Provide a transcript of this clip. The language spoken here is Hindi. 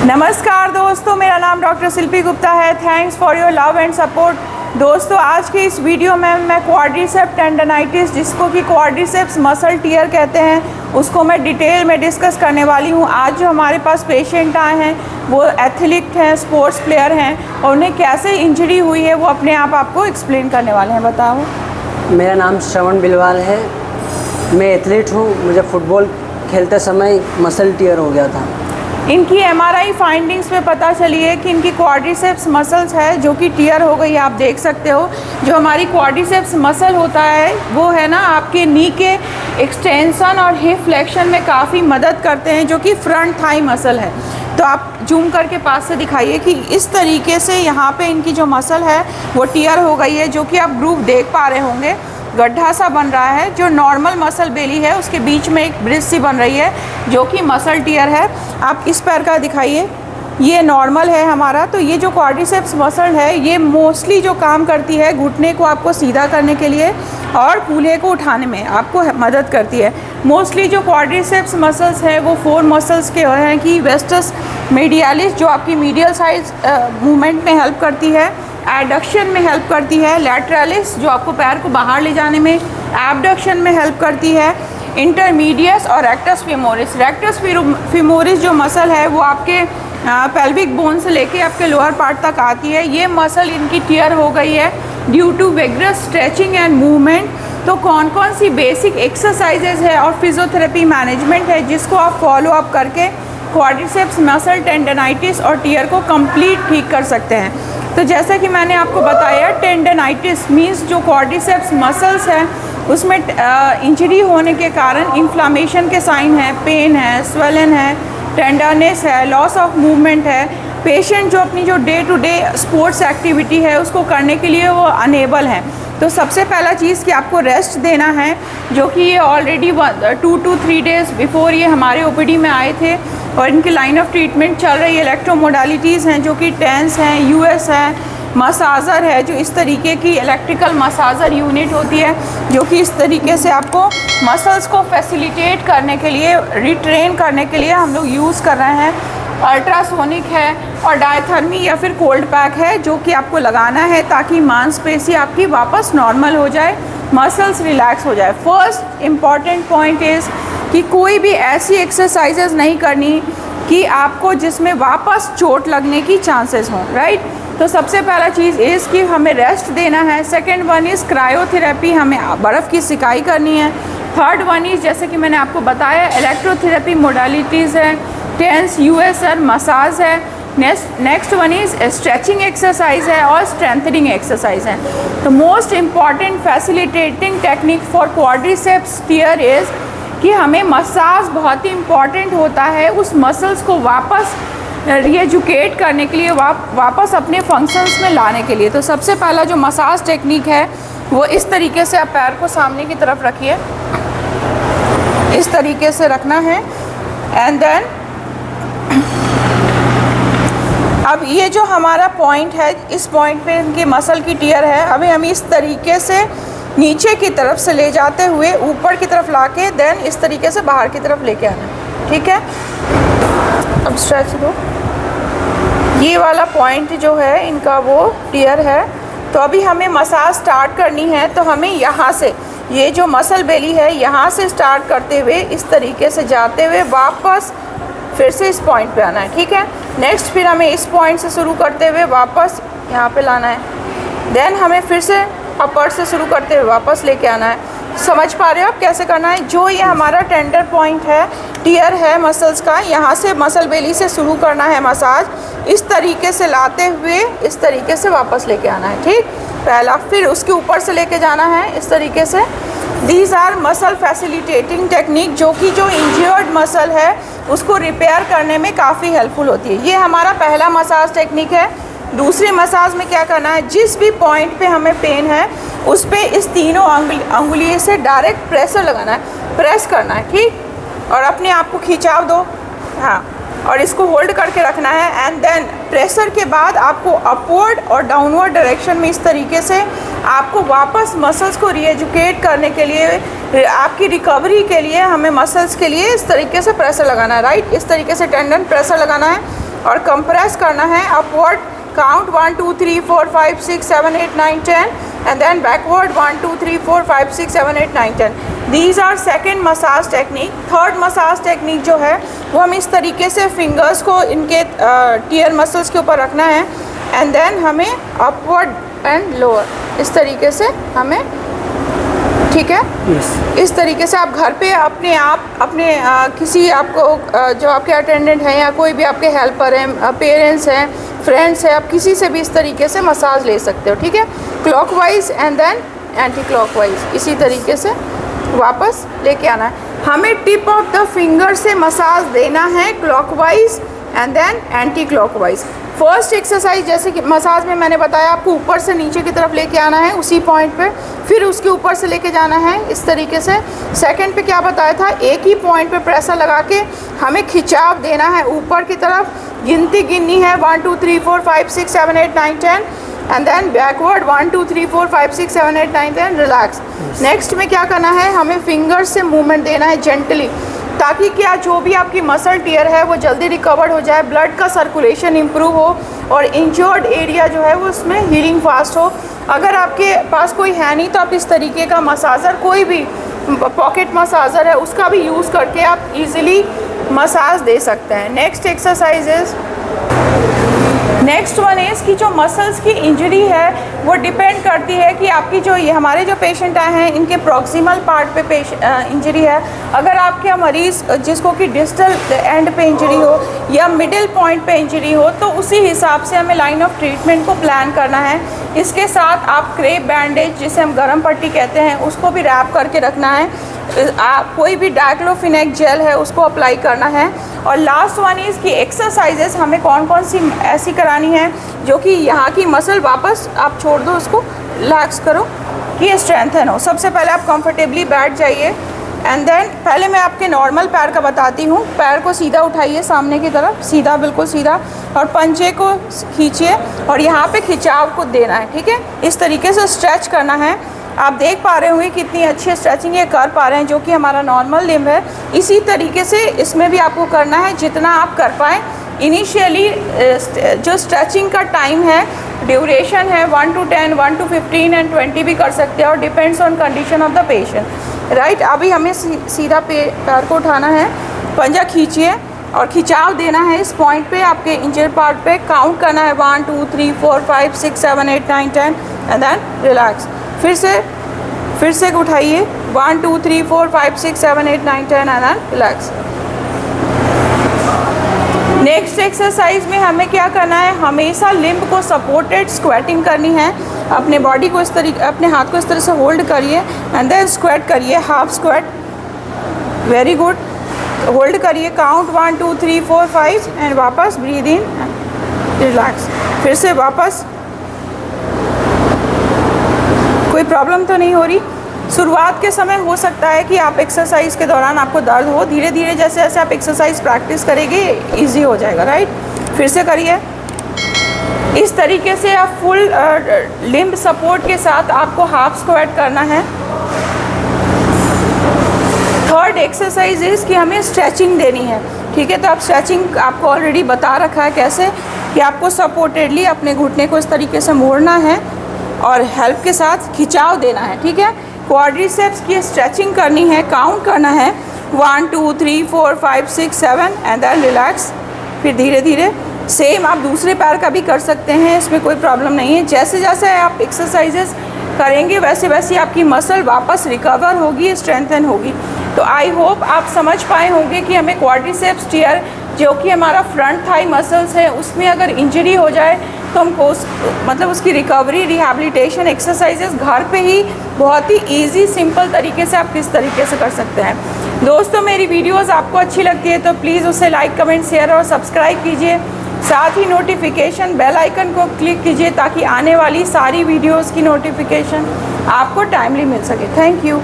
नमस्कार दोस्तों, मेरा नाम डॉक्टर शिल्पी गुप्ता है। Thanks for your love and support. दोस्तों, आज की इस वीडियो में मैं क्वाड्रिसेप्स टेंडनाइटिस, जिसको कि क्वाड्रिसेप्स मसल टियर कहते हैं, उसको मैं डिटेल में डिस्कस करने वाली हूँ। आज जो हमारे पास पेशेंट आए हैं वो एथलीट हैं, स्पोर्ट्स प्लेयर हैं, और उन्हें कैसे इंजरी हुई है वो अपने आप आपको एक्सप्लेन करने वाले हैं। बताओ। मेरा नाम श्रवण बिलवाल है। मैं एथलीट हूँ। मुझे फुटबॉल खेलते समय मसल टियर हो गया था। इनकी एमआरआई फाइंडिंग्स में पता चली है कि इनकी क्वाड्रिसेप्स मसल्स है जो कि टियर हो गई है। आप देख सकते हो, जो हमारी क्वाड्रिसेप्स मसल होता है वो है ना आपके नी के एक्सटेंशन और हिप फ्लेक्शन में काफ़ी मदद करते हैं, जो कि फ्रंट थाई मसल है। तो आप जूम करके पास से दिखाइए कि इस तरीके से यहाँ पे इनकी जो मसल है वो टियर हो गई है, जो कि आप ग्रूव देख पा रहे होंगे। गड्ढा सा बन रहा है। जो नॉर्मल मसल बेली है उसके बीच में एक ब्रिज सी बन रही है, जो कि मसल टियर है। आप इस पैर का दिखाइए, ये नॉर्मल है हमारा। तो ये जो क्वाड्रिसेप्स मसल है ये मोस्टली जो काम करती है घुटने को आपको सीधा करने के लिए और कूल्हे को उठाने में आपको मदद करती है। मोस्टली जो क्वाड्रिसेप्स मसल्स है वो 4 मसल्स के हैं कि वेस्टस मीडियालिस, जो आपकी मीडियल साइड मूवमेंट में हेल्प करती है, एडक्शन में हेल्प करती है, लैटरलिस जो आपको पैर को बाहर ले जाने में, एबडक्शन में हेल्प करती है, इंटरमीडियस और रेक्टस फीमोरिस। रेक्टस फीमोरिस जो मसल है वो आपके पेल्विक बोन से लेके आपके लोअर पार्ट तक आती है। ये मसल इनकी टियर हो गई है due to vigorous stretching and movement. तो कौन कौन सी बेसिक एक्सरसाइजेज है और फिजियोथेरेपी मैनेजमेंट है जिसको आप फॉलो अप करके क्वाड्रिसेप्स मसल टेंडनाइटिस और टियर को कंप्लीट ठीक कर सकते हैं। तो जैसा कि मैंने आपको बताया, टेंडनाइटिस मीन्स जो क्वाड्रिसेप्स मसल्स हैं उसमें इंजरी होने के कारण इन्फ्लामेशन के साइन है, पेन है, स्वेलन है, टेंडरनेस है, लॉस ऑफ मूवमेंट है। पेशेंट जो अपनी जो day to day sports activity है उसको करने के लिए वो अनेबल हैं। तो सबसे पहला चीज़ कि आपको रेस्ट देना है, जो कि ये ऑलरेडी 2 to 3 डेज़ बिफोर ये हमारे ओपीडी में आए थे और इनकी लाइन ऑफ ट्रीटमेंट चल रही है। इलेक्ट्रोमोडालिटीज़ हैं जो कि टेंस हैं, यूएस है, मसाजर है, जो इस तरीके की इलेक्ट्रिकल मसाजर यूनिट होती है, जो कि इस तरीके से आपको मसल्स को फैसिलिटेट करने के लिए, रिट्रेन करने के लिए हम लोग यूज़ कर रहे हैं। अल्ट्रासोनिक है और डायथर्मी या फिर कोल्ड पैक है, जो कि आपको लगाना है ताकि मांसपेशी आपकी वापस नॉर्मल हो जाए, मसल्स रिलैक्स हो जाए। फर्स्ट इम्पॉर्टेंट पॉइंट इज़ कि कोई भी ऐसी एक्सरसाइजेज नहीं करनी कि आपको जिसमें वापस चोट लगने की चांसेस हों, राइट। तो सबसे पहला चीज़ इज़ कि हमें रेस्ट देना है। सेकेंड वन इज़ क्रायोथेरेपी, हमें बर्फ़ की सिकाई करनी है। थर्ड वन इज़, जैसे कि मैंने आपको बताया, इलेक्ट्रोथेरेपी मोडालिटीज़ है, टेंस, यूएसआर, मसाज है। Next one is stretching exercise है और स्ट्रेंथनिंग एक्सरसाइज है। तो most important facilitating technique for quadriceps tear is कि हमें मसाज बहुत ही इम्पॉर्टेंट होता है उस मसल्स को वापस रीएजुकेट करने के लिए, वापस अपने फंक्शंस में लाने के लिए। तो सबसे पहला जो मसाज टेक्निक है वो इस तरीके से आप पैर को सामने की तरफ रखिए, इस तरीके से रखना है। एंड देन अब ये जो हमारा पॉइंट है, इस पॉइंट पे इनकी मसल की टियर है। अभी हम इस तरीके से नीचे की तरफ से ले जाते हुए ऊपर की तरफ लाके देन इस तरीके से बाहर की तरफ लेके आना, ठीक है। अब स्ट्रेच दो। ये वाला पॉइंट जो है इनका वो टियर है। तो अभी हमें मसाज स्टार्ट करनी है। तो हमें यहाँ से, ये जो मसल बेली है यहाँ से स्टार्ट करते हुए इस तरीके से जाते हुए वापस फिर से इस पॉइंट पे आना है, ठीक है। नेक्स्ट फिर हमें इस पॉइंट से शुरू करते हुए वापस यहाँ पे लाना है। देन हमें फिर से अपर से शुरू करते हुए वापस लेके आना है। समझ पा रहे हो आप कैसे करना है। जो ये हमारा टेंडर पॉइंट है, टियर है मसल्स का, यहाँ से मसल बेली से शुरू करना है मसाज, इस तरीके से लाते हुए इस तरीके से वापस लेके आना है, ठीक। पहला, फिर उसके ऊपर से लेके जाना है इस तरीके से। These are muscle facilitating technique, जो कि जो इंजर्ड मसल है उसको रिपेयर करने में काफ़ी हेल्पफुल होती है। ये हमारा पहला मसाज टेक्निक है। दूसरे मसाज में क्या करना है, जिस भी पॉइंट पे हमें पेन है उस पे इस तीनों अंगुली से डायरेक्ट प्रेशर लगाना है, प्रेस करना है, ठीक। और अपने आप को खिंचाव दो, हाँ, और इसको होल्ड करके रखना है। एंड देन प्रेशर के बाद आपको अपवर्ड और डाउनवर्ड डायरेक्शन में इस तरीके से आपको वापस मसल्स को रीएजुकेट करने के लिए, आपकी रिकवरी के लिए हमें मसल्स के लिए इस तरीके से प्रेशर लगाना है, राइट। इस तरीके से टेंडन प्रेशर लगाना है। और कंप्रेस करना है upward, count 1 2 3 4 5 6 7 8 9 10 and then backward 1 2 3 4 5 6 7 8 9 10। These are second massage technique. Third massage technique जो है वो हम इस तरीके से फिंगर्स को इनके टीयर मसल्स के ऊपर रखना है एंड देन हमें अपवर्ड एंड लोअर इस तरीके से हमें, ठीक है। इस तरीके से आप घर पे अपने किसी आपको जो आपके अटेंडेंट हैं या कोई भी आपके हेल्पर हैं, पेरेंट्स हैं, फ्रेंड्स हैं, आप किसी से भी इस तरीके से मसाज ले सकते हो, ठीक है। Clockwise and then anticlockwise, इसी तरीके से वापस लेके आना है। हमें टिप ऑफ द फिंगर से मसाज देना है clockwise and then anticlockwise. First exercise जैसे कि मसाज में मैंने बताया आपको ऊपर से नीचे की तरफ लेके आना है उसी पॉइंट पे, फिर उसके ऊपर से लेके जाना है इस तरीके से। सेकंड पे क्या बताया था, एक ही पॉइंट पे प्रेशर लगा के हमें खिंचाव देना है ऊपर की तरफ, गिनती गिननी है 1 2 3 4 5 6 7 8 9 10 and then backward 1 2 3 4 5 6 7 8 9 10 relax. Next में क्या करना है, हमें फिंगर से मूवमेंट देना है जेंटली, ताकि क्या जो भी आपकी मसल टियर है वो जल्दी रिकवर्ड हो जाए, ब्लड का सर्कुलेशन इम्प्रूव हो और इंजर्ड एरिया जो है वो उसमें हीलिंग फास्ट हो। अगर आपके पास कोई है नहीं तो आप इस तरीके का मसाजर, कोई भी पॉकेट मसाजर है उसका भी यूज़ करके आप इजीली मसाज दे सकते हैं। Next exercise is, next one is कि जो मसल्स की इंजरी है वो डिपेंड करती है कि आपकी जो ये हमारे जो पेशेंट आए हैं इनके प्रॉक्सिमल पार्ट पे इंजरी है। अगर आपके मरीज़ जिसको कि डिस्टल एंड पे इंजरी हो या मिडिल पॉइंट पे इंजरी हो तो उसी हिसाब से हमें लाइन ऑफ ट्रीटमेंट को प्लान करना है। इसके साथ आप क्रेप बैंडेज जिसे हम गर्म पट्टी कहते हैं उसको भी रैप करके रखना है, कोई भी डाइक्लोफिनेक जेल है उसको अप्लाई करना है। और लास्ट वन इज़ कि एक्सरसाइजेस हमें कौन कौन सी ऐसी करानी है जो कि यहाँ की मसल वापस आप छोड़ दो, उसको रिलैक्स करो कि ये स्ट्रेंथन हो। सबसे पहले आप कंफर्टेबली बैठ जाइए एंड देन पहले मैं आपके नॉर्मल पैर का बताती हूँ। पैर को सीधा उठाइए सामने की तरफ, सीधा, बिल्कुल सीधा, और पंजे को खींचिए और यहाँ पे खिंचाव को देना है, ठीक है। इस तरीके से स्ट्रेच करना है। आप देख पा रहे होंगे कितनी अच्छी स्ट्रेचिंग ये कर पा रहे हैं, जो कि हमारा नॉर्मल लिम्ब है। इसी तरीके से इसमें भी आपको करना है जितना आप कर पाएँ। इनिशियली जो स्ट्रेचिंग का टाइम है, ड्यूरेशन है 1 to 10, 1 to 15 एंड 20 भी कर सकते हैं और depends on condition of the patient, right. अभी हमें सीधा पैर को उठाना है, पंजा खींचिए और खिंचाव देना है इस पॉइंट पे, आपके इंजर पार्ट पे। काउंट करना है 1 2 3 4 5 6 7 8 9 10 एंड देन रिलैक्स। फिर से उठाइए 1 2 3 4 5 6 7 8 9 10 and then relax. Next exercise में हमें क्या करना है, हमेशा लिम्ब को सपोर्टेड स्क्वेटिंग करनी है। अपने बॉडी को इस तरीके, अपने हाथ को इस तरह से होल्ड करिए एंड देन स्क्वेट करिए, half square, very good. Hold करिए, काउंट 1 2 3 4 5 एंड वापस ब्रीद इन, रिलैक्स। फिर से वापस। कोई प्रॉब्लम तो नहीं हो रही? शुरुआत के समय हो सकता है कि आप एक्सरसाइज के दौरान आपको दर्द हो, धीरे धीरे जैसे जैसे आप एक्सरसाइज प्रैक्टिस करेंगे इजी हो जाएगा, राइट। फिर से करिए इस तरीके से। आप फुल लिम्ब सपोर्ट के साथ आपको हाफ स्क्वाट करना है। थर्ड एक्सरसाइज इज़ कि हमें स्ट्रेचिंग देनी है, ठीक है। तो आप स्ट्रेचिंग आपको ऑलरेडी बता रखा है कैसे, कि आपको सपोर्टेडली अपने घुटने को इस तरीके से मोड़ना है और हेल्प के साथ खिंचाव देना है, ठीक है। क्वाड्रिसेप्स की स्ट्रेचिंग करनी है, काउंट करना है 1 2 3 4 5 6 7 एंड देन रिलैक्स। फिर धीरे धीरे सेम आप दूसरे पैर का भी कर सकते हैं, इसमें कोई प्रॉब्लम नहीं है। जैसे जैसे आप एक्सरसाइजेस करेंगे वैसे वैसे आपकी मसल वापस रिकवर होगी, स्ट्रेंथन होगी। तो आई होप आप समझ पाए होंगे कि हमें क्वाड्रिसेप्स टियर जो कि हमारा फ्रंट थाई मसल्स है उसमें अगर इंजरी हो जाए तो हमको मतलब उसकी रिकवरी, रिहैबिलिटेशन एक्सरसाइजेस घर पे ही बहुत ही इजी सिंपल तरीके से आप किस तरीके से कर सकते हैं। दोस्तों, मेरी वीडियोस आपको अच्छी लगती है तो प्लीज़ उसे लाइक, कमेंट, शेयर और सब्सक्राइब कीजिए। साथ ही नोटिफिकेशन बेल आइकन को क्लिक कीजिए ताकि आने वाली सारी वीडियोस की नोटिफिकेशन आपको टाइमली मिल सके। Thank you.